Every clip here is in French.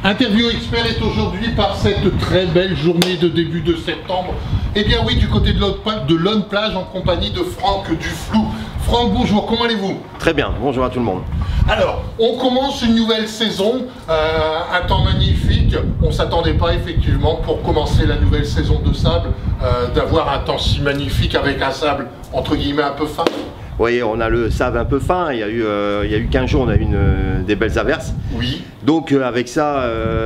Interview Expert est aujourd'hui par cette très belle journée de début de septembre. Eh bien oui, du côté de l'Onne Plage en compagnie de Franck Duflou. Franck, bonjour, comment allez-vous? Très bien, bonjour à tout le monde. Alors, on commence une nouvelle saison, un temps magnifique. On ne s'attendait pas effectivement pour commencer la nouvelle saison de sable, d'avoir un temps si magnifique avec un sable entre guillemets un peu fin. Oui, on a le sable un peu fin, il y a eu 15 jours, on a eu des belles averses. Oui. Donc avec ça,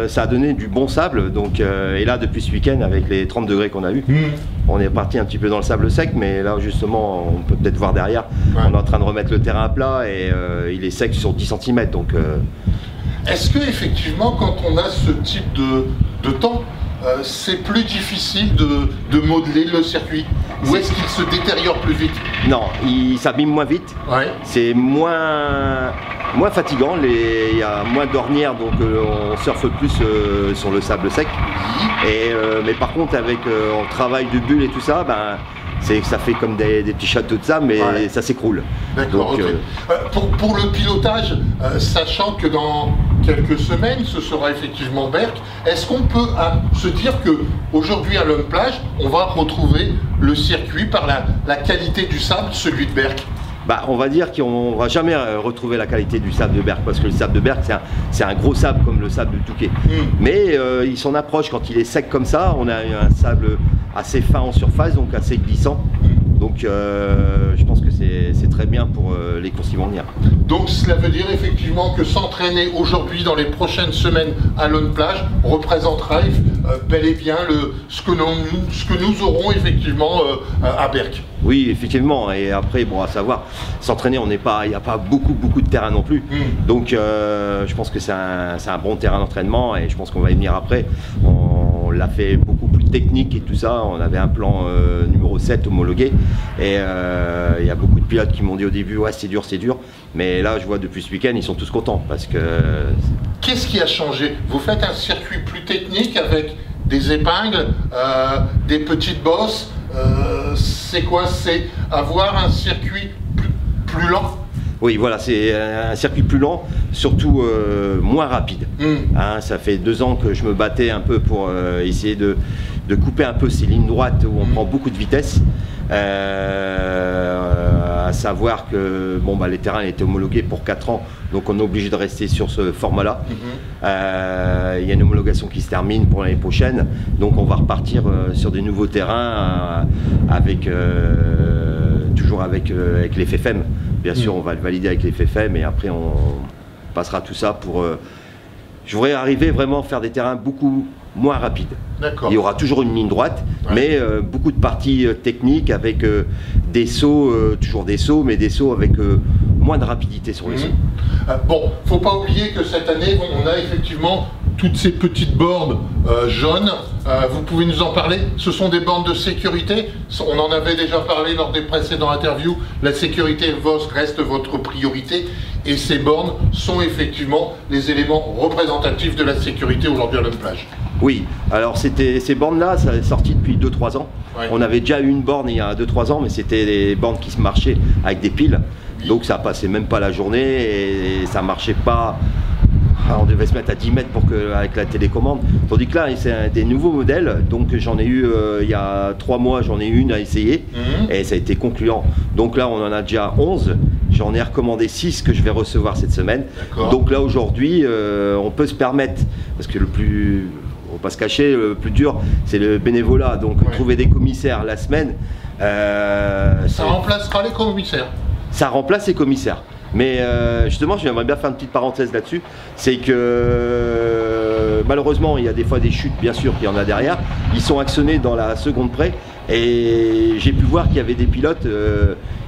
ça a donné du bon sable. Donc, et là, depuis ce week-end, avec les 30 degrés qu'on a eu, on est parti un petit peu dans le sable sec, mais là justement, on peut peut-être voir derrière, on est en train de remettre le terrain à plat et il est sec sur 10 cm. Donc, est-ce que effectivement, quand on a ce type de temps, c'est plus difficile de modeler le circuit? Ou est-ce qu'il se détériore plus vite? Non, il s'abîme moins vite. Ouais. C'est moins fatigant, il y a moins d'ornières, donc on surfe plus sur le sable sec. Mais par contre, avec on travaille de bulles et tout ça, ça fait comme des petits châteaux de sable, mais ça s'écroule. D'accord, ok. Pour le pilotage, sachant que dans quelques semaines, ce sera effectivement Berck, est-ce qu'on peut se dire qu'aujourd'hui à l'Onne Plage, on va retrouver le circuit par la qualité du sable, celui de Berck? On va dire qu'on ne va jamais retrouver la qualité du sable de Berck, parce que le sable de Berck, c'est un gros sable comme le sable de Touquet. Mais il s'en approche quand il est sec comme ça. On a un sable assez fin en surface, donc assez glissant. Donc je pense que c'est très bien pour les courses qui vont venir. Donc cela veut dire effectivement que s'entraîner aujourd'hui dans les prochaines semaines à l'Onne Plage représentera bel et bien ce que nous aurons effectivement à Berck. Oui, effectivement. Et après, bon, à savoir, s'entraîner, il n'y a pas beaucoup de terrain non plus. Donc je pense que c'est un bon terrain d'entraînement et je pense qu'on va y venir après. On l'a fait beaucoup plus technique et tout ça. On avait un plan numéro 7 homologué. Et il y a beaucoup de pilotes qui m'ont dit au début, ouais, c'est dur. Mais là, je vois depuis ce week-end, ils sont tous contents parce que... Qu'est-ce qui a changé? Vous faites un circuit plus technique avec des épingles, des petites bosses. C'est quoi? C'est avoir un circuit plus lent? Oui, voilà, c'est un circuit plus lent, surtout moins rapide. Ça fait 2 ans que je me battais un peu pour essayer de couper un peu ces lignes droites où on prend beaucoup de vitesse. À savoir que les terrains étaient homologués pour 4 ans, donc on est obligé de rester sur ce format-là. Il y a une homologation qui se termine pour l'année prochaine, donc on va repartir sur des nouveaux terrains toujours avec les FFM. Bien sûr, on va le valider avec les FFM et après on passera tout ça pour... je voudrais arriver vraiment à faire des terrains beaucoup moins rapides. Il y aura toujours une ligne droite, mais beaucoup de parties techniques avec des sauts, toujours des sauts, mais des sauts avec moins de rapidité sur les sauts. Bon, faut pas oublier que cette année, on a effectivement toutes ces petites bornes jaunes. Vous pouvez nous en parler? Ce sont des bornes de sécurité. On en avait déjà parlé lors des précédentes interviews. La sécurité reste votre priorité. Et ces bornes sont effectivement les éléments représentatifs de la sécurité aujourd'hui à l'Onne Plage. Oui, alors ces bornes-là, ça est sorti depuis 2-3 ans. On avait déjà eu une borne il y a 2-3 ans, mais c'était des bornes qui se marchaient avec des piles. Donc ça passait même pas la journée et ça marchait pas. On devait se mettre à 10 mètres avec la télécommande. Tandis que là, c'est des nouveaux modèles. Donc j'en ai eu, il y a 3 mois, j'en ai eu une à essayer. Et ça a été concluant. Donc là, on en a déjà 11. J'en ai recommandé 6 que je vais recevoir cette semaine. Donc là, aujourd'hui, on peut se permettre, parce que on va pas se cacher, le plus dur, c'est le bénévolat. Donc trouver des commissaires la semaine. Ça remplacera les commissaires? Ça remplace les commissaires. Mais justement, j'aimerais bien faire une petite parenthèse là-dessus. C'est que malheureusement, il y a des fois des chutes, bien sûr, qu'il y en a derrière. Ils sont actionnés dans la seconde près. Et j'ai pu voir qu'il y avait des pilotes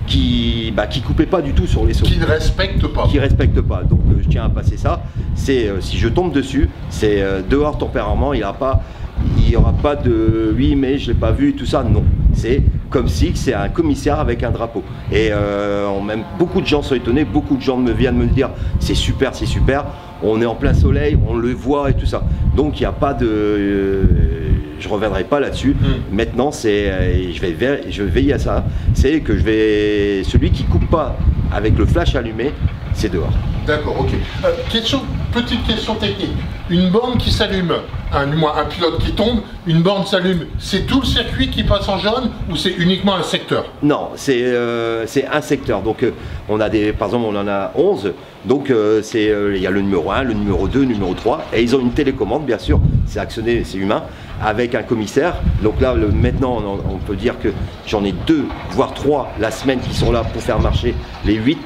qui coupaient pas du tout sur les sauts. Qui ne respectent pas. Qui respectent pas. Donc je tiens à passer ça. C'est si je tombe dessus, c'est dehors tempérament. Il n'y aura pas de oui, mais je l'ai pas vu, tout ça. Non. C'est comme si c'est un commissaire avec un drapeau. Et même beaucoup de gens sont étonnés. Beaucoup de gens viennent me dire c'est super, c'est super. On est en plein soleil, on le voit et tout ça. Donc il n'y a pas de... je reviendrai pas là-dessus. Maintenant, je vais veiller à ça. C'est que celui qui coupe pas avec le flash allumé, c'est dehors. D'accord, ok. Question petite question technique. Une borne qui s'allume, du moins un pilote qui tombe, une borne s'allume, c'est tout le circuit qui passe en jaune ou c'est uniquement un secteur? Non, c'est un secteur. Donc on a par exemple, on en a 11. Donc il y a le numéro 1, le numéro 2, le numéro 3. Et ils ont une télécommande, bien sûr, c'est actionné, c'est humain, avec un commissaire. Donc là, maintenant, on peut dire que j'en ai 2, voire 3 la semaine qui sont là pour faire marcher les 8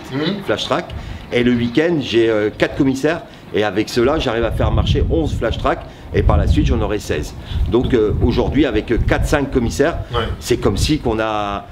flash track. Et le week-end, j'ai 4 commissaires. Et avec cela, j'arrive à faire marcher 11 flash track. Et par la suite, j'en aurai 16. Donc aujourd'hui, avec 4-5 commissaires, c'est comme si qu'on a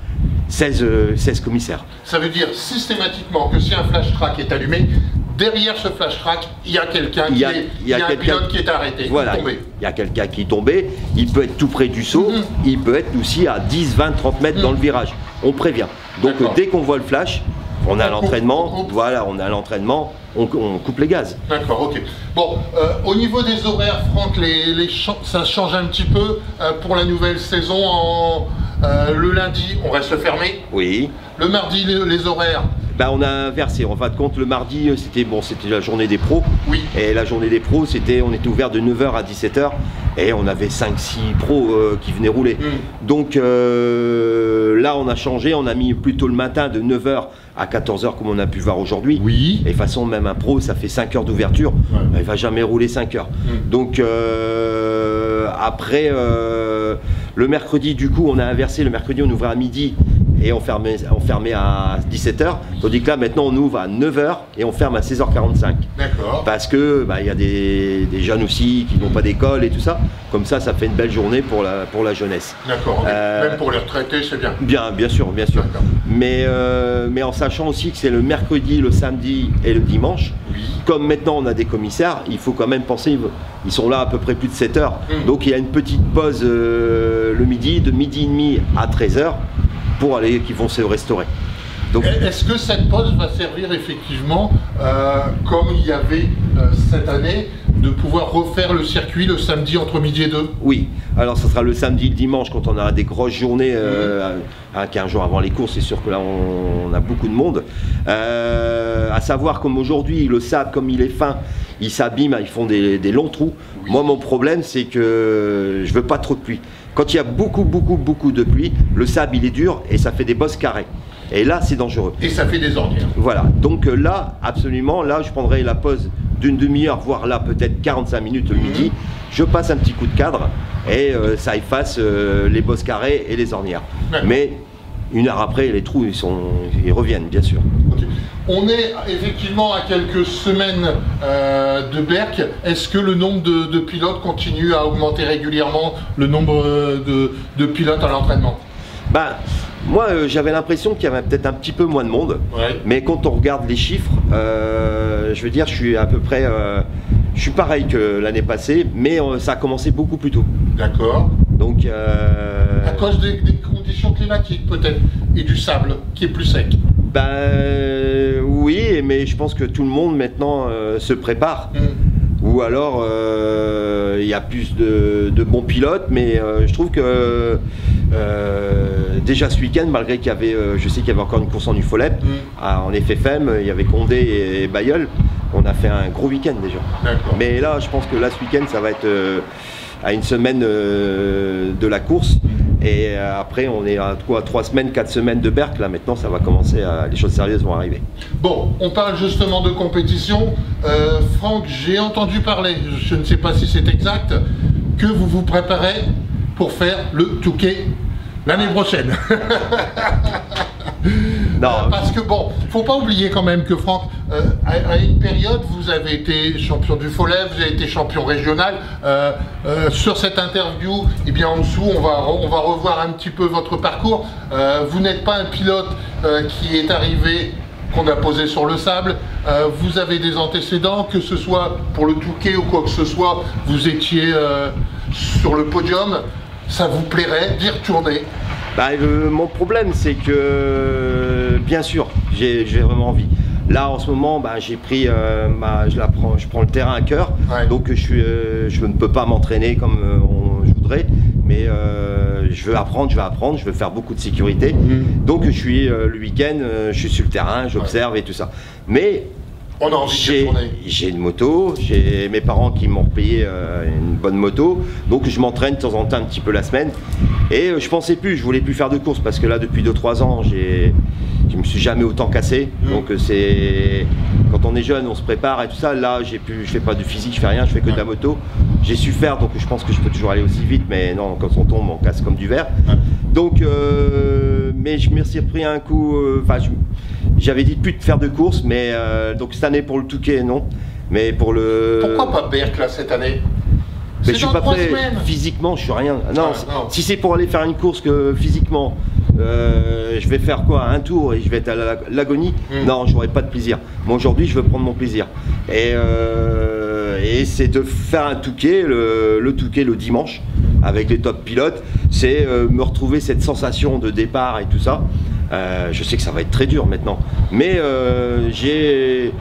16 commissaires. Ça veut dire systématiquement que si un flash track est allumé, derrière ce flash track, il y a quelqu'un il y a un pilote qui est arrêté, voilà, tombé. Il y a quelqu'un qui est tombé, il peut être tout près du saut, il peut être aussi à 10, 20, 30 mètres dans le virage. On prévient. Donc dès qu'on voit le flash, on a l'entraînement, voilà, on a l'entraînement, on coupe les gaz. D'accord, ok. Bon, au niveau des horaires, Franck, ça change un petit peu pour la nouvelle saison. Le lundi, on reste fermé. Oui. Le mardi, les horaires. Ben, on a inversé. En fin de compte, le mardi, c'était la journée des pros. Oui. Et la journée des pros, on était ouvert de 9h à 17h. Et on avait 5-6 pros qui venaient rouler. Donc là, on a changé. On a mis plutôt le matin de 9h à 14h, comme on a pu voir aujourd'hui. Oui. Et de toute façon, même un pro, ça fait 5 heures d'ouverture. Il ne va jamais rouler 5 heures. Donc après, le mercredi, du coup, on a inversé. Le mercredi, on ouvrait à midi. Et on fermait à 17h, tandis que là maintenant on ouvre à 9h et on ferme à 16h45. D'accord. Parce que y a des jeunes aussi qui n'ont pas d'école et tout ça. Comme ça fait une belle journée pour la jeunesse. D'accord, même pour les retraités c'est bien. Bien sûr. Mais en sachant aussi que c'est le mercredi, le samedi et le dimanche. Oui. Comme maintenant on a des commissaires, il faut quand même penser, ils sont là à peu près plus de 7 heures. Donc il y a une petite pause le midi, de midi et demi à 13h. Qui vont se restaurer. Est-ce que cette pause va servir effectivement, comme il y avait cette année, de pouvoir refaire le circuit le samedi entre midi et 2? Oui, alors ça sera le samedi et le dimanche quand on aura des grosses journées, 15 jours avant les courses, c'est sûr que là on a beaucoup de monde. À savoir comme aujourd'hui, le sable comme il est fin, il s'abîme, ils font des longs trous. Oui. Moi mon problème c'est que je veux pas trop de pluie. Quand il y a beaucoup de pluie, le sable il est dur et ça fait des bosses carrées. Et là c'est dangereux. Et ça fait des ornières. Voilà, donc là absolument, là je prendrai la pause d'une demi-heure, voire là peut-être 45 minutes le midi. Je passe un petit coup de cadre et ça efface les bosses carrées et les ornières. Mais une heure après, les trous ils reviennent bien sûr. Okay. On est effectivement à quelques semaines de Berck. Est-ce que le nombre de pilotes continue à augmenter régulièrement, le nombre de pilotes à l'entraînement? Moi j'avais l'impression qu'il y avait peut-être un petit peu moins de monde, mais quand on regarde les chiffres, je veux dire je suis à peu près, je suis pareil que l'année passée, mais ça a commencé beaucoup plus tôt. D'accord. Donc à cause des conditions climatiques peut-être, et du sable qui est plus sec. Oui, mais je pense que tout le monde maintenant se prépare. Ou alors il y a plus de bons pilotes, mais je trouve que déjà ce week-end, malgré qu'il y avait, je sais qu'il y avait encore une course en UFOLEP, en FFM, il y avait Condé et Bayeul, on a fait un gros week-end déjà. Mais là, je pense que là ce week-end, ça va être à une semaine de la course. Et après, on est à 3 semaines, 4 semaines de Berck. Là, maintenant, ça va commencer les choses sérieuses vont arriver. Bon, on parle justement de compétition. Franck, j'ai entendu parler, je ne sais pas si c'est exact, que vous vous préparez pour faire le Touquet l'année prochaine. Non. Parce que bon, faut pas oublier quand même que Franck, à une période, vous avez été champion du Follet, vous avez été champion régional. Sur cette interview, eh bien en dessous, on va revoir un petit peu votre parcours. Vous n'êtes pas un pilote qui est arrivé, qu'on a posé sur le sable. Vous avez des antécédents, que ce soit pour le Touquet ou quoi que ce soit, vous étiez sur le podium. Ça vous plairait d'y retourner? Mon problème, c'est que, bien sûr, j'ai vraiment envie. Là, en ce moment, j'ai pris, je prends le terrain à cœur, donc je ne peux pas m'entraîner comme je voudrais, mais je veux apprendre, je veux faire beaucoup de sécurité. Donc, je suis le week-end, je suis sur le terrain, j'observe et tout ça. Mais On a envie de tourner. J'ai une moto, j'ai mes parents qui m'ont repayé une bonne moto, donc je m'entraîne de temps en temps un petit peu la semaine. Et je pensais plus, je voulais plus faire de course parce que là depuis 2-3 ans, je me suis jamais autant cassé. Donc c'est quand on est jeune, on se prépare et tout ça. Là, je fais pas de physique, je fais rien, je fais que de la moto. J'ai su faire, donc je pense que je peux toujours aller aussi vite, mais non, quand on tombe, on casse comme du verre. Donc, mais je me suis repris un coup. J'avais dit plus de faire de course, mais donc cette année pour le Touquet, non. Mais pour le. Pourquoi pas Berck là cette année? Mais je suis pas prêt. Physiquement, je suis rien. Non, si c'est pour aller faire une course que physiquement, je vais faire quoi? Un tour et je vais être à l'agonie. Non, j'aurai pas de plaisir. Moi aujourd'hui, je veux prendre mon plaisir. Et c'est de faire un Touquet, le Touquet le dimanche, avec les top pilotes. C'est me retrouver cette sensation de départ et tout ça. Je sais que ça va être très dur maintenant, mais j'ai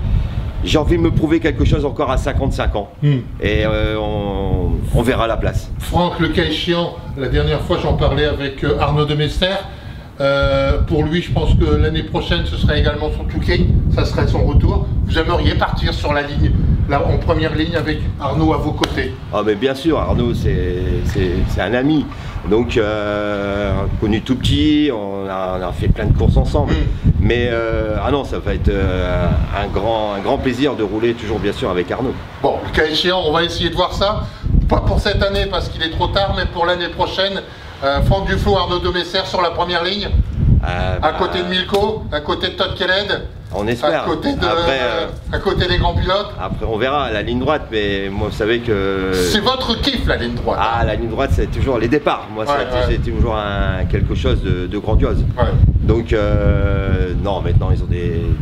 envie de me prouver quelque chose encore à 55 ans. Et on verra la place. Franck, le cas échéant, la dernière fois j'en parlais avec Arnaud Demester. Pour lui, je pense que l'année prochaine, ce serait également son Touquet, ça serait son retour. Vous aimeriez partir sur la ligne, là, en première ligne avec Arnaud à vos côtés? Ah mais bien sûr, Arnaud c'est un ami, donc connu tout petit, on a fait plein de courses ensemble. Mais ah non, ça va être un grand plaisir de rouler toujours bien sûr avec Arnaud. Bon, le cas échéant, on va essayer de voir ça, pas pour cette année parce qu'il est trop tard, mais pour l'année prochaine. Franck Duflo, Arnaud Demester sur la première ligne, à côté de Milko, à côté de Todd Kelled, on espère. À côté des grands pilotes. Après on verra la ligne droite, mais moi vous savez que... C'est votre kiff la ligne droite. Ah, la ligne droite c'est toujours les départs, moi c'est toujours quelque chose de grandiose. Donc non, maintenant ils ont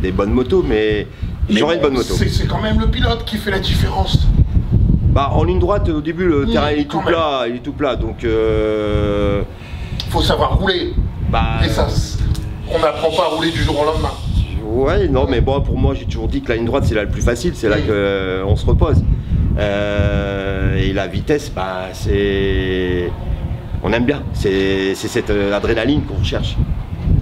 des bonnes motos, mais j'aurai une bonne moto. C'est quand même le pilote qui fait la différence. Bah, en ligne droite, au début, le terrain il est tout plat, donc... Faut savoir rouler. Et ça, on n'apprend pas à rouler du jour au lendemain. Ouais, non, mais bon, pour moi, j'ai toujours dit que la ligne droite, c'est la plus facile, c'est là qu'on se repose. Et la vitesse, bah, c'est... On aime bien, c'est cette adrénaline qu'on recherche.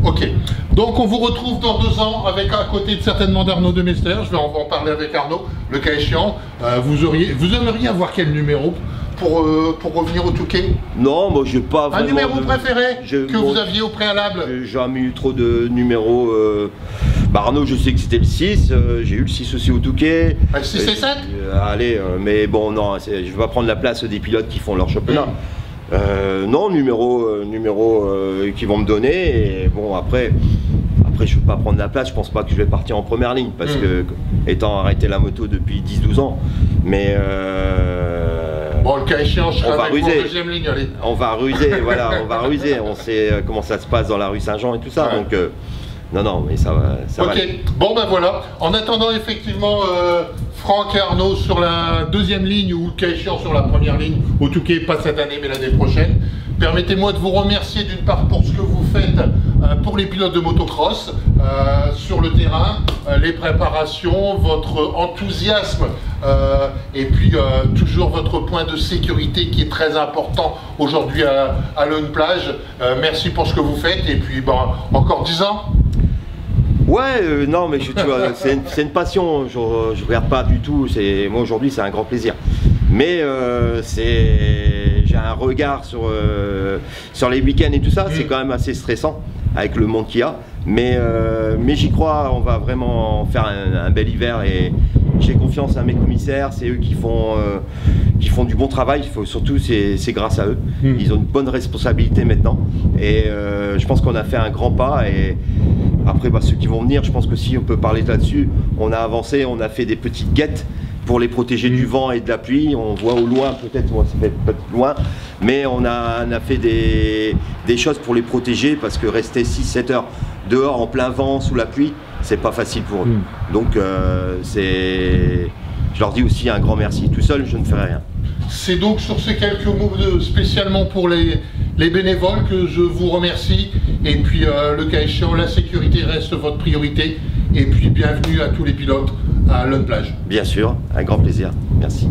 Ok, donc on vous retrouve dans 2 ans avec à côté certainement d'Arnaud Demester. Je vais en parler avec Arnaud, le cas échéant. Vous aimeriez avoir quel numéro pour revenir au Touquet? Non, moi j'ai pas vraiment... Un numéro préféré que vous aviez au préalable? J'ai jamais eu trop de numéros. Arnaud, je sais que c'était le 6, j'ai eu le 6 aussi au Touquet. Le 6 et 7 allez, mais bon, non, je vais pas prendre la place des pilotes qui font leur championnat. Non, numéro qu'ils vont me donner, et bon après je ne vais pas prendre la place, je pense pas que je vais partir en première ligne, parce que étant arrêté la moto depuis 10-12 ans, mais bon, le cas échéant, je serai avec vous en deuxième ligne, allez. On va ruser, voilà, on va ruser, on sait comment ça se passe dans la rue Saint-Jean et tout ça, donc non, mais ça va aller. Bon ben voilà, en attendant effectivement Franck et Arnaud sur la deuxième ligne ou le cas échéant sur la première ligne, au Touquet, pas cette année mais l'année prochaine. Permettez-moi de vous remercier d'une part pour ce que vous faites pour les pilotes de motocross sur le terrain, les préparations, votre enthousiasme et puis toujours votre point de sécurité qui est très important aujourd'hui à Lone Plage. Merci pour ce que vous faites et puis encore 10 ans. Ouais, non, mais tu vois, c'est une passion, je regarde pas du tout, moi aujourd'hui c'est un grand plaisir. Mais j'ai un regard sur les week-ends et tout ça, c'est quand même assez stressant avec le monde qu'il y a. Mais j'y crois, on va vraiment faire un bel hiver et j'ai confiance à mes commissaires, c'est eux qui font du bon travail, surtout c'est grâce à eux. Ils ont une bonne responsabilité maintenant et je pense qu'on a fait un grand pas. Et après, ceux qui vont venir, je pense que si on peut parler là-dessus, on a avancé, on a fait des petites guettes pour les protéger du vent et de la pluie. On voit au loin, peut-être, ça fait peut-être loin, mais on a fait des choses pour les protéger parce que rester 6-7 heures dehors en plein vent, sous la pluie, c'est pas facile pour eux. Donc, je leur dis aussi un grand merci. Tout seul, je ne ferai rien. C'est donc sur ces quelques mots spécialement pour les bénévoles que je vous remercie. Et puis le cas échéant, la sécurité reste votre priorité. Et puis bienvenue à tous les pilotes à Lone Plage. Bien sûr, un grand plaisir. Merci.